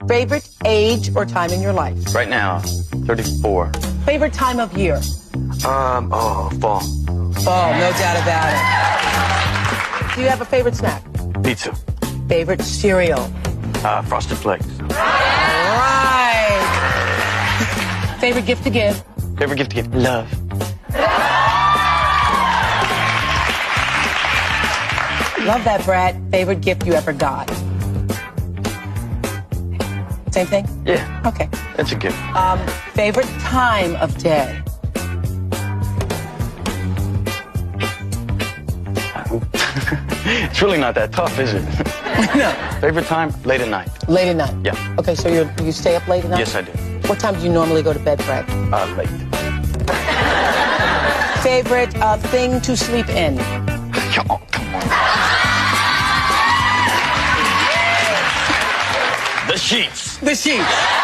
Favorite age or time in your life? Right now, 34. Favorite time of year? Fall. Fall, no doubt about it. Do you have a favorite snack? Pizza. Favorite cereal? Frosted Flakes. All right. Favorite gift to give? Favorite gift to give? Love. Love that, Brad. Favorite gift you ever got? Same thing? Yeah. Okay. That's a gift. Favorite time of day? It's really not that tough, is it? No. Favorite time? Late at night. Late at night? Yeah. Okay, so you stay up late at night? Yes, I do. What time do you normally go to bed, Brad? Late. Favorite thing to sleep in? Oh, come on. The sheets. The sheets.